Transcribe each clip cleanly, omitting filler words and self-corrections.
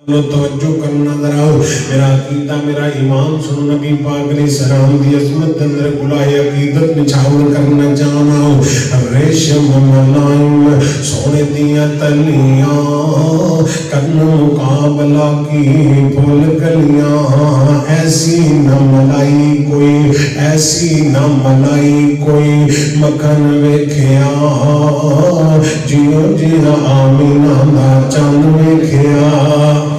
توجہ کرنا ذرا میرا عقیدہ میرا ایمان سنو نبی پاک علیہ السلام دی عظمت اندر گلائے عقیدت نچھاور کرنا چاہنا ریشم ملائم سونے دیا تلیاں کرن مقابلہ کی پھول کلیاں ایسی نہ ملائی کوئی ایسی نہ ملائی کوئی مکھن ویکھیا جیو جینا آمینہ دا چند ویکھیا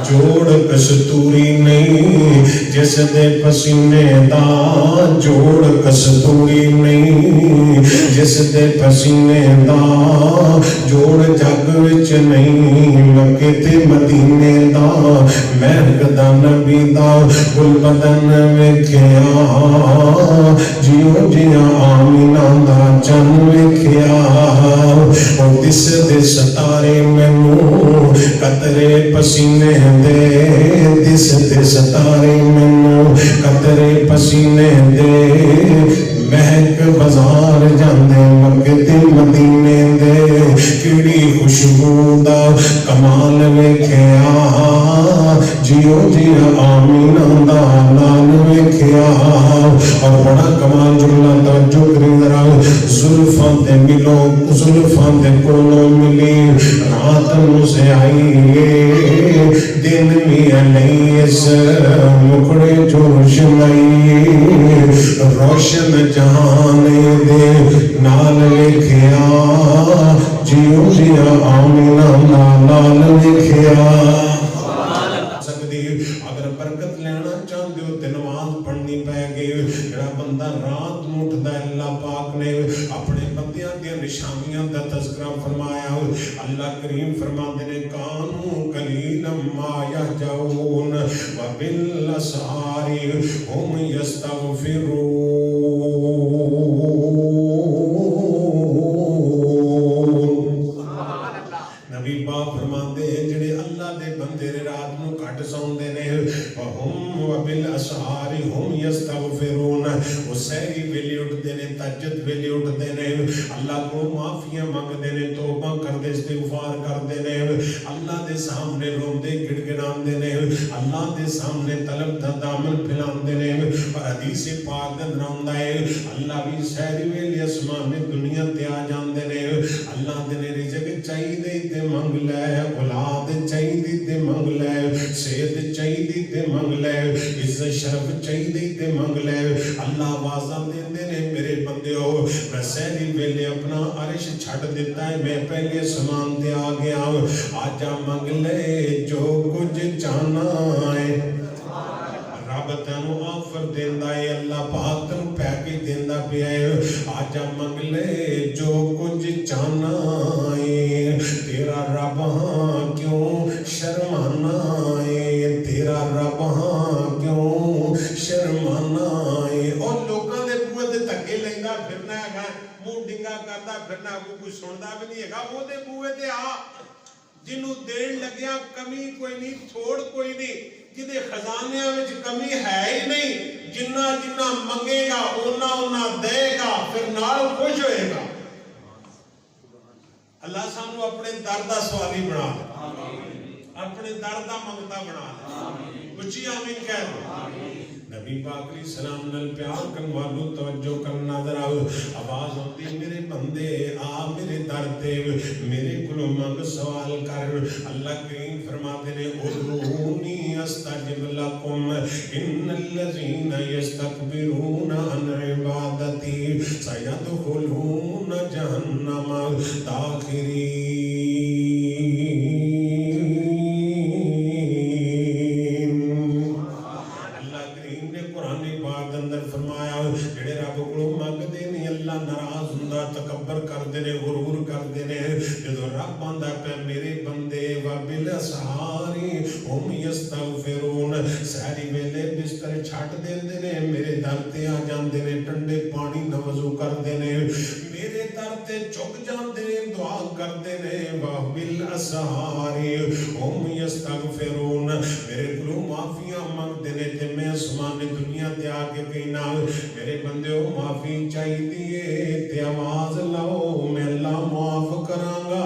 جوڑ کستوری نہیں جس دے پسینے دا جوڑ کستوری نہیں جس دے پسینے دا جوڑ جگ وچ نہیں مکے تے مدینے دا مہک دا نبی دا گل بدن ویکھیا جیو جیا آمینہ دا چن ویکھیا او دس دے ستارے مینوں قطرے پسینے دے دس دے ستارے مینوں قطرے پسینے دے مہک بازار جاندے مکے تے مدینے دے کیڑی خوشبو دا کمال ویکھیا جیو جیا آمینہ دا نال ویکھیا اور بڑا کمال جملہ توجہ کری ذرا زلفاں تے ملو زلفاں تے کولوں ملی رات نو سے آئی دن میں نہیں اس مکڑے جوش نہیں روشن جہان دے نال ویکھیا جیو جیا آمینہ نال ویکھیا اگر برکت لینا چاہتے ہو تے نماز پڑھنی پے گی جڑا بندہ رات نو اٹھدا ہے اللہ پاک نے اپنے بندیاں دی نشانیاں دا تذکرہ فرمایا اللہ کریم فرماندے نے کانوا قلیلا ما یہجعون وبالاسحار هم یستغفرون نبی پاک فرماندے جڑے اللہ دے بندے رات نو گھٹ سوندے نے ہم وبالاسحار هم یستغفرون وہ سحری ویلے اٹھدے نے تہجد ویلے اٹھدے نے اللہ کو معافیاں منگدے نے توبہ کردے استغفار کردے نے اللہ دے سامنے روندے گڑگڑاندے نے اللہ دے سامنے طلب دا دامن پھیلاندے نے اور حدیث پاک دے اندر آندا ہے اللہ بھی سحری ویلے اسمان دنیا تے آ جاندے نے اللہ دے نے رزق چاہیے تے منگ لے اولاد چاہیے تے منگ لے صحت چاہیے تے منگ لے عزت شرف چاہیے تے منگ لے اللہ آوازاں دیندے نے میرے بندیو میں سحری ویلے اپنا عرش چھڈ دیتا ہے میں پہلے سمان تے آ گیا آجا منگ لے جو کچھ چاہنا ہے رب تینوں آفر دیندا ہے اللہ پاک تینوں پیکج دیندا پیا ہے آجا منگ لے جو کچھ چاہنا ہے تیرا رب ہاں کیوں شرمانا ہے تیرا رب ہاں کیوں شرمانا ہے اور لوکاں دے بوئے تے دھکے لیندا پھرنا ہے منہ ڈنگا کردا پھرنا کوئی سندا بھی نہیں ہے وہ دے بوئے تے آ جنوں دین لگیا کمی کوئی نہیں تھوڑ کوئی نہیں جدے خزانیاں وچ کمی ہے ہی نہیں جنہ جنہ منگے گا اونا اونا دے گا پھر نال خوش ہوئے گا اللہ سانو اپنے در دا سوالی بنا دے اپنے در دا منگتا بنا دے اچھی آمین کہہ دو نبی پاک علیہ السلام نل پیار کرن والو توجہ کرنا ذرا آواز ہوتی میرے بندے آ میرے در تے میرے کلو منگ سوال کر اللہ کریم فرماتے نے ادعونی استجب لکم ان الذین یستکبرون عن عبادتی سیدخلون جہنم داخرین تکبر کردے نے غرور کردے نے جدو رب آندا پہ میرے بندے وبالاسحار هم یستغفرون سحری ویلے بستر چھٹ دیندے نے میرے در تے آ جاندے نے ٹھنڈے پانی نال وضو کردے نے میرے در تے جھک جاندے نے دعا کردے نے وبالاسحار هم یستغفرون میرے کولوں معافیاں منگدے نے تے میں آسمان دنیا تے آ کے کہنا میرے بندے معافی چاہیے تے آواز لاؤ میں اللہ معاف کراں گا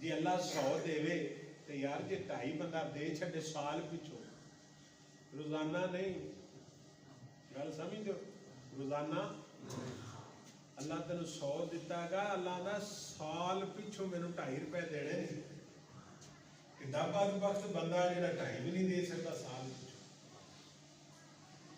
ਜੇ ਅੱਲਾ 100 ਦੇਵੇ ਤੇ ਯਾਰ ਜੇ 2.5 ਬੰਦਾ ਦੇ ਛੱਡੇ ਸਾਲ ਪਿੱਛੋਂ, ਰੋਜ਼ਾਨਾ ਨਹੀਂ, ਗੱਲ ਸਮਝੋ, ਰੋਜ਼ਾਨਾ ਅੱਲਾ ਤੈਨੂੰ 100 ਦਿੱਤਾ ਗਾ, ਅੱਲਾ ਦਾ ਸਾਲ ਪਿੱਛੋਂ ਮੈਨੂੰ 2.5 ਰੁਪਏ ਦੇਣੇ ਨੇ। ਕਿੱਡਾ ਬਦਬਖਤ ਬੰਦਾ ਜਿਹੜਾ 2.5 ਵੀ ਨਹੀਂ ਦੇ ਸਕਦਾ ਸਾਲ ਪਿੱਛੋਂ।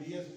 DSP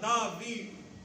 10-20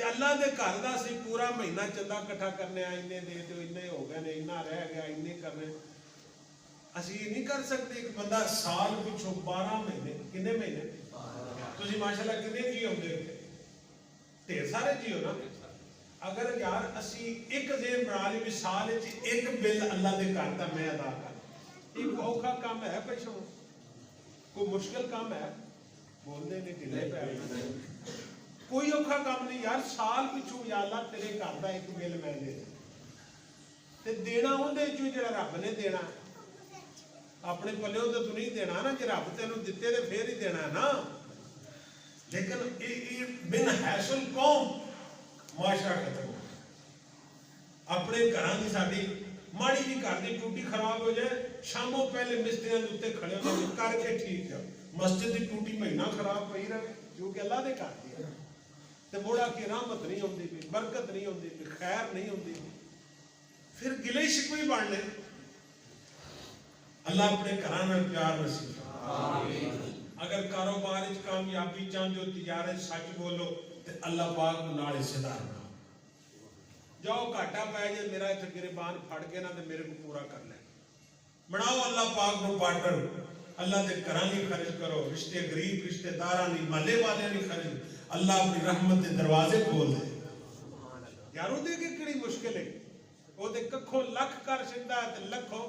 ਤੇ ਅੱਲਾ ਦੇ ਘਰ ਦਾ ਅਸੀਂ ਪੂਰਾ ਮਹੀਨਾ ਚੰਦਾ ਇਕੱਠਾ ਕਰਨੇ ਆ, ਇੰਨੇ ਦੇ ਦਿਓ, ਇੰਨੇ ਹੋ ਗਏ ਨੇ, ਇੰਨਾ ਰਹਿ ਗਿਆ, ਇੰਨੇ ਕਰਨੇ। ਅਸੀਂ ਇਹ ਨਹੀਂ ਕਰ ਸਕਦੇ। ਇੱਕ ਬੰਦਾ ਸਾਲ ਪਿੱਛੋਂ 12 ਮਹੀਨੇ, ਕਿੰਨੇ ਮਹੀਨੇ ਤੁਸੀਂ ਮਾਸ਼ਾਅੱਲਾ ਕਿੰਨੇ ਜੀ ਆਉਂਦੇ ਹੋ? ਢੇਰ ਸਾਰੇ ਜੀ ਹੋ ਨਾ। ਅਗਰ ਯਾਰ ਅਸੀਂ ਇੱਕ ਜ਼ੇਨ ਬਣਾ ਲਈ ਵੀ ਸਾਲ ਵਿੱਚ ਇੱਕ ਬਿੱਲ ਅੱਲਾ ਦੇ ਘਰ ਦਾ ਮੈਂ ਅਦਾ ਕਰ, ਇੱਕ ਔਖਾ ਕੰਮ ਹੈ ਪਿੱਛੋਂ, ਕੋਈ ਮੁਸ਼ਕਿਲ ਕੰਮ ਹੈ? ਬੋਲਦੇ ਨੇ ਢਿੱਲੇ ਪੈ, ਕੋਈ ਔਖਾ ਕੰਮ ਨਹੀਂ ਯਾਰ। ਸਾਲ ਪਿੱਛੋਂ ਯਾ ਅੱਲਾ ਤੇਰੇ ਘਰ ਦਾ ਇੱਕ ਬਿੱਲ ਮੈਂ ਦੇ ਤੇ ਦੇਣਾ ਉਹਦੇ ਚੋਂ ਜਿਹੜਾ ਰੱਬ ਨੇ ਦੇਣਾ, ਆਪਣੇ ਪੱਲਿਓਂ ਤਾਂ ਤੂੰ ਨਹੀਂ ਦੇਣਾ ਨਾ। ਜੇ ਰੱਬ ਤੈਨੂੰ ਦਿੱਤੇ ਤੇ ਫੇਰ ਹੀ ਦੇਣਾ ਨਾ। ਲੇਕਿਨ ਇਹ ਬਿਨ ਹੈਸਲ ਕੌਮ ਮਾਸ਼ਾ ਖਤਮ। ਆਪਣੇ ਘਰਾਂ ਦੀ ਸਾਡੀ ਮਾੜੀ ਜੀ ਘਰ ਦੀ ਟੂਟੀ ਖਰਾਬ ਹੋ ਜਾਏ, ਸ਼ਾਮੋਂ ਪਹਿਲੇ ਮਿਸਤਰੀਆਂ ਦੇ ਉੱਤੇ ਖੜੇ ਹੋ ਕੇ ਕਰਕੇ ਠੀਕ ਜਾਓ। ਮਸਜਿਦ ਦੀ ਟੂਟੀ ਮਹੀਨਾ ਖਰਾਬ ਪਈ ਰਹੇ, ਜੋ ਕਿ ਅੱਲਾ ਦੇ ਘਰ ਦੀ ਹੈ, ਤੇ ਮੋੜਾ ਕੀ ਰਹਿਮਤ ਨਹੀਂ ਹੁੰਦੀ ਪਈ, ਬਰਕਤ ਨਹੀਂ ਹੁੰਦੀ ਪਈ, ਖੈਰ ਨਹੀਂ ਹੁੰਦੀ ਪਈ, ਫਿਰ ਗਿਲੇ ਸ਼ਿਕਵੇ ਬਣ ਲੈ। ਅੱਲਾ ਆਪਣੇ ਘਰਾਂ ਨਾਲ ਪਿਆਰ ਨਸੀਬ ਆਮੀਨ। ਅਗਰ ਕਾਰੋਬਾਰ ਵਿੱਚ ਕਾਮਯਾਬੀ ਚਾਹੁੰਦੇ ਹੋ, ਤਿਜਾਰਤ ਸੱਚ ਬੋਲੋ ਤੇ ਅੱਲਾਹ ਪਾਕ ਨੂੰ ਨਾਲ ਹਿੱਸੇਦਾਰ ਬਣਾਓ। ਜਾਓ ਘਾਟਾ ਪੈ ਜੇ, ਮੇਰਾ ਇੱਥੇ ਗਿਰਬਾਨ ਫੜ ਕੇ ਨਾ ਤੇ ਮੇਰੇ ਨੂੰ ਪੂਰਾ ਕਰ ਲੈ, ਬਣਾਓ ਅੱਲਾਹ ਪਾਕ ਨੂੰ ਪਾਰਟਨਰ। ਅੱਲਾਹ ਦੇ ਘਰਾਂ ਲਈ ਖਰਚ ਕਰੋ, ਰਿਸ਼ਤੇ ਗਰੀਬ ਰਿਸ਼ਤੇਦਾਰਾਂ ਲਈ, ਮਹੱਲੇ ਵਾਲਿਆਂ ਲਈ ਖਰਚ। ਅੱਲਾਹ ਆਪਣੀ ਰਹਿਮਤ ਦੇ ਦਰਵਾਜ਼ੇ ਖੋਲ ਦੇ ਯਾਰ। ਉਹਦੇ ਅੱਗੇ ਕਿਹੜੀ ਮੁਸ਼ਕਿਲ ਹੈ? ਉਹਦੇ ਕੱਖੋਂ ਲੱਖ ਕਰ ਸਕਦਾ ਤੇ ਲੱਖੋਂ।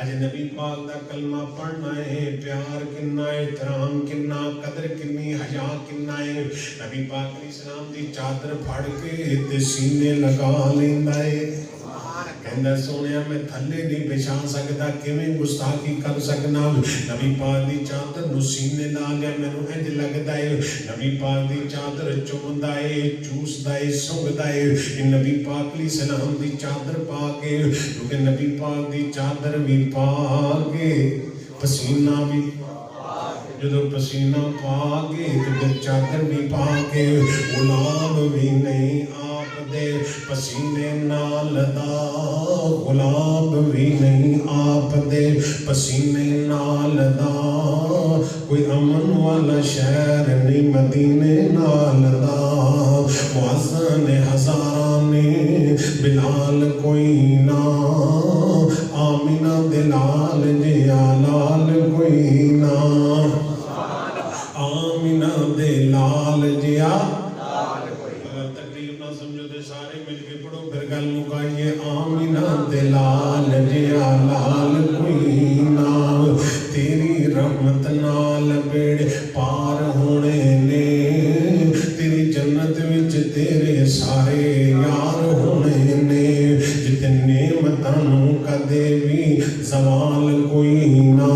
اج نبی پاک دا کلمہ پڑھنا ہے، پیار کنا ہے، احترام کنا، قدر کنی، حیا کنا ہے۔ نبی پاک علیہ السلام دی چادر پھڑ کے تے سینے لگا لیندا ہے، کہندا سونیا میں تھلے نہیں بچھا سکدا، کیویں گستاخی کر سکنا۔ نبی پاک دی چادر نو سینے لا لیا، مینوں انج لگدا ہے نبی پاک دی چادر چومدا ہے، چوسدا ہے، سونگدا ہے۔ نبی پاک علیہ السلام دی چادر پا کے، کیونکہ نبی پاک دی چادر بھی پا کے پسینہ بھی، جدو پسینہ پا کے تو چادر بھی پا کے، غلام بھی نہیں آپ دے پسینے نال دا، غلام بھی نہیں آپ دے پسینے نال دا، کوئی امن والا شہر نہیں مدینے نال دا، مؤذن ہزاراں نے بلال کوئی نہ، آمینہ دلال جیا لال کوئی نہ، آمینہ دلال جیا تقریب نہ سمجھو دے سارے مل کے پڑھو پھر گل مکائیے، آمینہ دلال جیا لال کوئی نہ، تیری رحمت نال بیڑے پار ہونے نے، تیری جنت وچ تیرے سارے یار ہونے نے، جتنے متانوں کدے بھی زوال کوئی نہ،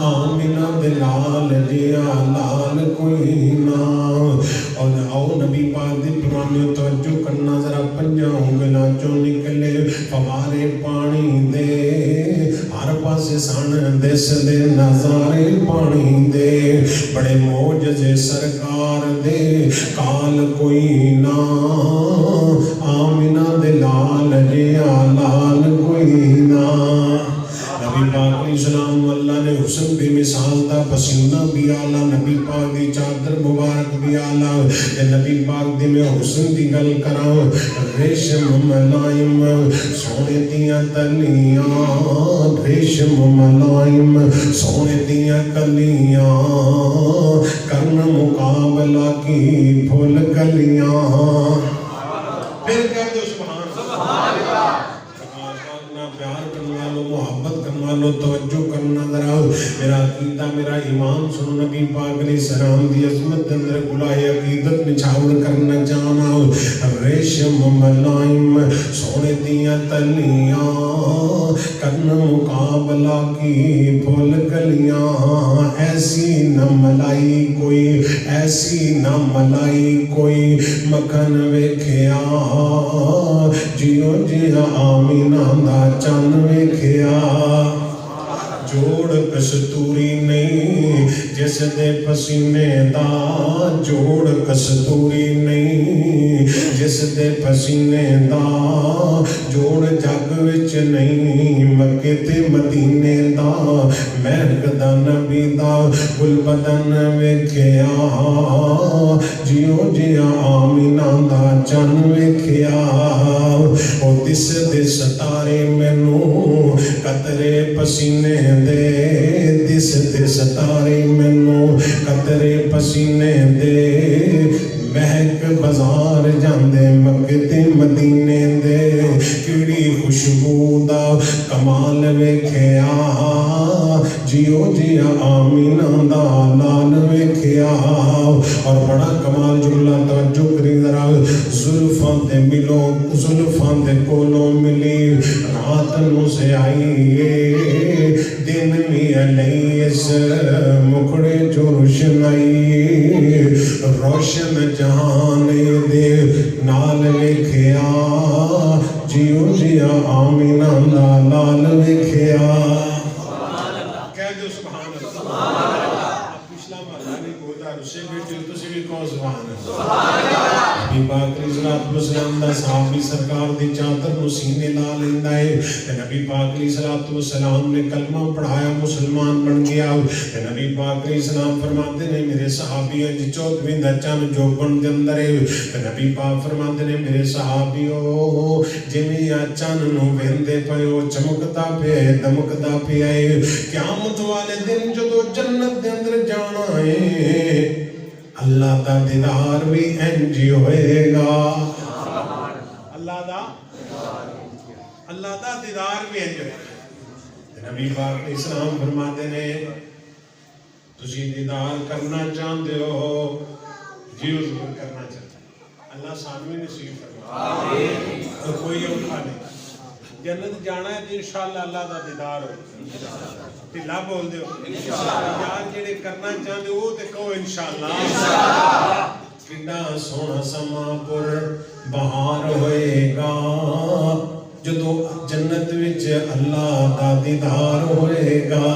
آمینہ دلال جیا لال کوئی نہ۔ اور آؤ نبی پاک دی پرانی توجہ کرنا، ذرا پنجاں انگلاں چوں نکلے فوارے پانی دے، ہر پاسے سن دس دے نظارے پانی دے، بڑے معجزے سرکار دے کال کوئی نہ، آمینہ دلال جیا لال کوئی نہ۔ نبی پاک علیہ السلام اللہ نے حسن بھی مثال دا، پسینہ بھی آلہ، نبی پاک دی چادر مبارک بھی آلہ، نبی پاک دی میں حسن دی گل کراں، ریشم ملائم سونے دیاں تلیاں، ریشم ملائم سونے دیاں کلیاں، کرن مقابلہ کی پھول کلیاں، پھر کہہ دو سبحان اللہ، پیار کرنے والوں، محبت کرنے والوں، توجہ کرنا ذرا، میرا عقیدہ میرا ایمان سنو، نبی پاک علیہ السلام دی عظمت اندر گلائے عقیدت نچھاور کرنا جانا، ریشم ملائم سونے دیاں تلیاں، کرن مقابلہ کی پھول کلیاں، ایسی نہ ملائی کوئی، ایسی نہ ملائی کوئی، مکھن ویکھیا جیو جیا آمینہ دا چن ویکھیا، جوڑ کستوری نہیں جس دے پسینے دا، جوڑ کستوری نہیں جس دے پسینے دا، جوڑ جگ وچ نہیں مکے تے مدینے دا، مہک دا نبی دا گل بدن ویکھیا جیو جیا آمینہ دا چن ویکھیا، او دس دے ستارے مینوں قطرے پسینے دے، دس دے ستارے مینوں قطرے پسینے دے، مہک بازار جاندے مکے تے مدینے دے، کیڑی خوشبو دا کمال ویکھیا جیو جیا آمینہ دا لال ویکھیا، اور بڑا کمال جملہ توجہ کری ذرا، زلفاں تے ملو، زلفاں تے کولوں ملی، رات نو سے آئیے دن بھی علی اس مکھڑے جو روشنائی، روشن جہان دے نال ویکھیا جیو جیا آمینہ دا لال ویکھیا، کہہ دو سبحان اللہ، پچھلا مرہ نہیں بولتا رسے بیٹھے تسی بھی کہو سبحان اللہ۔ نبی پاک علیہ السلام دا صحابی سرکار دی چادر نو سینے لا لیندا ہے، نبی پاک علیہ السلام نے کلمہ پڑھایا، مسلمان بن گیا، نبی پاک علیہ السلام فرماتے ہیں میرے صحابی ہیں 14ویں دا چن جو بن دے اندر ہے، نبی پاک فرماتے ہیں میرے صحابیو جویں آ چن نو ویندے پیو چمکدا پے دمکدا پیا ہے، قیامت والے دن جدو جنت دے اندر جانا ہے اللہ دا دیدار بھی انجی ہوئے گا، اللہ دا دیدار بھی انجی ہوئے گا، نبی پاک علیہ السلام فرماتے ہیں تسی دیدار کرنا چاہتے ہو جی حضور کرنا چاہتے ہیں اللہ سانوی نصیب فرمائے تو کوئی اوکھا نہیں جنت جانا ہے تو انشاءاللہ اللہ دا دیدار ہو ٹھلا بول دے ہو یار جڑے کرنا چاہتے ہو تے کہو انشاءاللہ کڈا سونا سما پر بہار ہوئے گا جدو جنت وچ اللہ دا دیدار ہوئے گا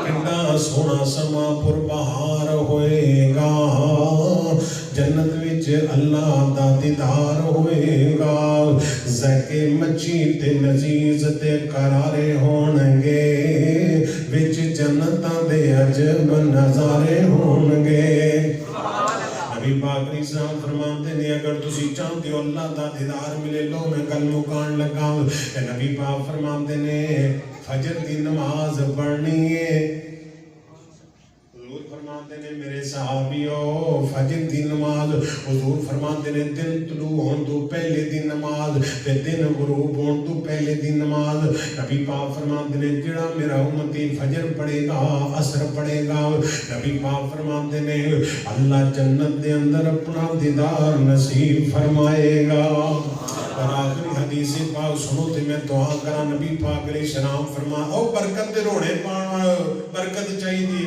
کڈا سونا سما پر بہار ہوئے گا جنت وچ اللہ دا دیدار ہوئے گا زکے مچھی تے لذیذ تے قرارے ہونگے وچ جنتاں دے عجب نظارے ہونگے نبی پاک علیہ السلام فرماتے ہیں اگر تسی چاہتے ہو اللہ دا دیدار ملے لو میں گل مکان لگا نبی پاک فرماتے ہیں فجر دی نماز پڑھنی ہے حضور فرماتے ہیں میرے صحابیوں فجر دی نماز حضور فرماتے ہیں دن طلوع ہون تو پہلے دی نماز تے دن غروب ہون تو پہلے دی نماز نبی پاک فرماتے ہیں جڑا میرا امتی فجر پڑھے گا عصر پڑھے گا نبی پاک فرماتے ہیں اللہ جنت دے اندر اپنا دیدار نصیب فرمائے گا اور آخری حدیث پاک سنو تے میں دعا کرا نبی پاک علیہ السلام فرما او برکت دے روڑے پانا برکت چاہیے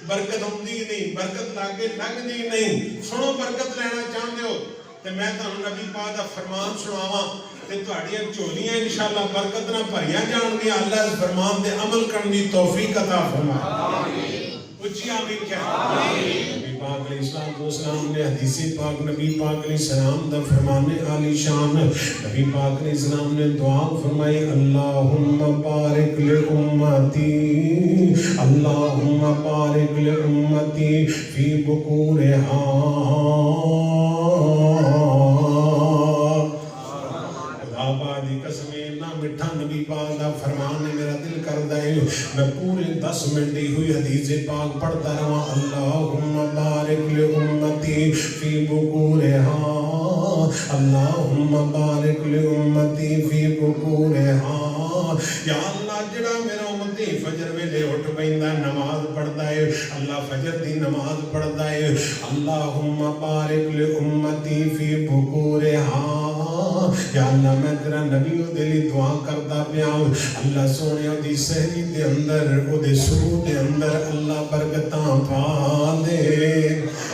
برکت ہوندی نہیں برکت لاگے لگ دی نہیں سنو برکت لینا چاہتے ہو تے میں تانوں نبی پاک دا فرمان سناواں تے تہاڈیاں جھولیاں انشاءاللہ برکت نہ بھریاں جان گیاں اللہ اس فرمان دے عمل کرن دی توفیق عطا فرمائے آمین اچھی آمین کیا نبی پاک علیہ السلام نے حدیث پاک نبی پاک علیہ السلام دا فرمانے عالی شان نبی پاک علیہ السلام نے دعا فرمائی اللہم بارک لأمتی فی بکورہا آبادی قسمیں نہ مٹھا نبی پاک دا فرمان ہے میرا دل کر دائے میں پورے 10 منٹ ہوئی حدیث پاک پڑھتا رہا اللہم بارک لأمتی فی بکورہا اللہم بارک لأمتی فی بکورہا یا اللہ جڑا میرا امتی فجر ویلے اٹھ پیندا نماز پڑھدا ہے اللہ فجر دی نماز پڑھدا ہے اللہم بارک لأمتی فی بکورہا یا اللہ میں تیرا نبی او دے لی دعا کرتا پیا اللہ سونے او دی سہری دے اندر او دے سرو دے اندر اللہ برکتاں پا دے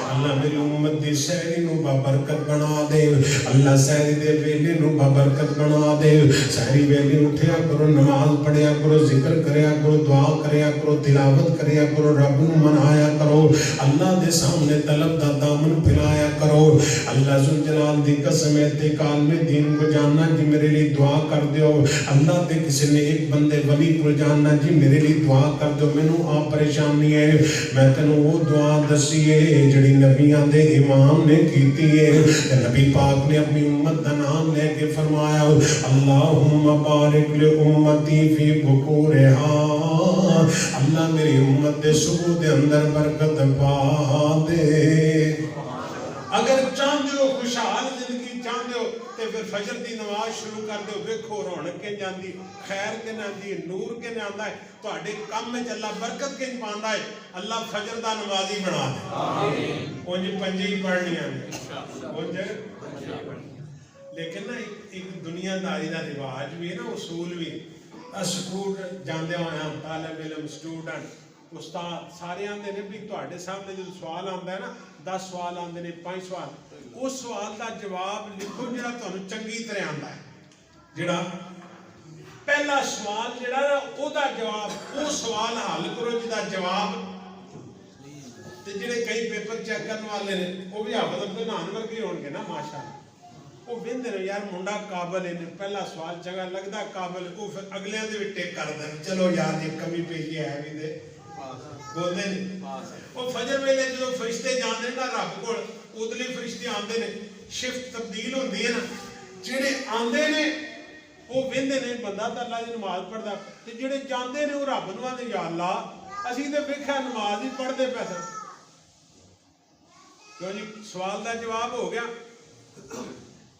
اللہ میری امت دی سہری نو با برکت بنا دے اللہ سہری دے ویلے نو با برکت بنا دے سہری ویلے اٹھیا کرو نماز پڑھیا کرو ذکر کریا کرو دعا کریا کرو تلاوت کریا کرو رب نو منایا کرو اللہ دے سامنے طلب دا دامن پھیلایا کرو اللہ ذوالجلال دی قسم اعتقال میں دین کو جاننا جی میرے لیے دعا کر دیو اللہ دے کسی نے ایک بندے ولی کو جاننا جی میرے لیے دعا کر دیو میں نو آپ پریشانی ہے میں تینوں وہ دعا دسی ہے جڑی نبیاں دے امام نے کیتی ہے نبی پاک نے اپنی امت دا نام لے کے فرمایا اللہم بارک لأمتی فی بکورہا اللہ میری امت دے صبح دے اندر برکت پا دے اگر چاہتے ہو خوشحال زندگی چاہتے ہو تے پھر فجر دی نماز شروع کر دو ویکھو رونق کے جاندی خیر کے ناندی نور کے ناندا ہے تواڈے کم وچ اللہ برکت کے پاندا ہے اللہ فجر دا نمازی بنا دے آمین اونج پنجی پڑھنیاں اونج لیکن نا ایک دنیا داری دا رواج بھی ہے نا اصول بھی سکول جاندے ہوئے طالب علم سٹوڈنٹ استاد سارے آندے نے بھی تواڈے سامنے جو سوال آندا ہے نا 10 سوال آندے نے 5 سوال اس سوال دا جواب لکھو جڑا تانوں چنگی طرح آندا ہے جڑا پہلا سوال جڑا نا او دا جواب او سوال حل کرو جدا جواب تے جڑے کئی پیپر چیک کرن والے نے او بھی حافظ عبدالنان ورگے ہون گے نا ماشاءاللہ وہ ویندے نے یار منڈا قابل ہے پہلا سوال چنگا لگدا قابل او پھر اگلے دے وچ ٹیک کر دین چلو یار یہ کمی پیشی ہے بھی دے بولتے ہیں وہ فجر ویلے جو فرشتے جاندے نا رب کول ادھلے فرشتے آندے نے شفٹ تبدیل ہوندی ہے نا جڑے آندے نے وہ ویندے نے بندہ تے اللہ دی نماز پڑھدا تے جڑے جاندے نے وہ رب نوں آندے یا اللہ اسی تے ویکھیا نماز ہی پڑھدے پے سن کیوں جی سوال دا جواب ہو گیا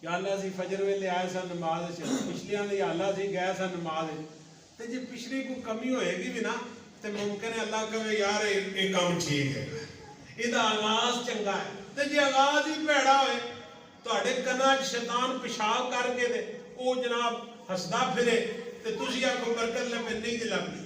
یا اللہ اسی فجر ویلے آئے سن نماز پچھلیاں دے یا اللہ اسی گئے سن نماز ਤੇ ਜੇ ਪਿਛਲੀ ਕੋਈ ਕਮੀ ਹੋਏਗੀ ਵੀ ਨਾ ਤੇ ਮੁਮਕਿਨ ਹੈ ਅੱਲਾਹ ਕਹੇ ਯਾਰ ਇਹ ਕੰਮ ਠੀਕ ਹੈ, ਇਹਦਾ ਆਗਾਜ਼ ਚੰਗਾ ਹੈ। ਤੇ ਜੇ ਆਗਾਜ਼ ਹੀ ਭੈੜਾ ਹੋਏ, ਤੁਹਾਡੇ ਕੰਨਾਂ 'ਚ ਸ਼ੈਤਾਨ ਪਿਸ਼ਾਬ ਕਰਕੇ ਤੇ ਉਹ ਜਨਾਬ ਹੱਸਦਾ ਫਿਰੇ ਤੇ ਤੁਸੀਂ ਆਖੋ ਬਰਕਤ ਲੱਭੇ, ਨਹੀਂ ਜੀ ਲੱਭਦੀ।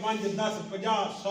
5 10 50 100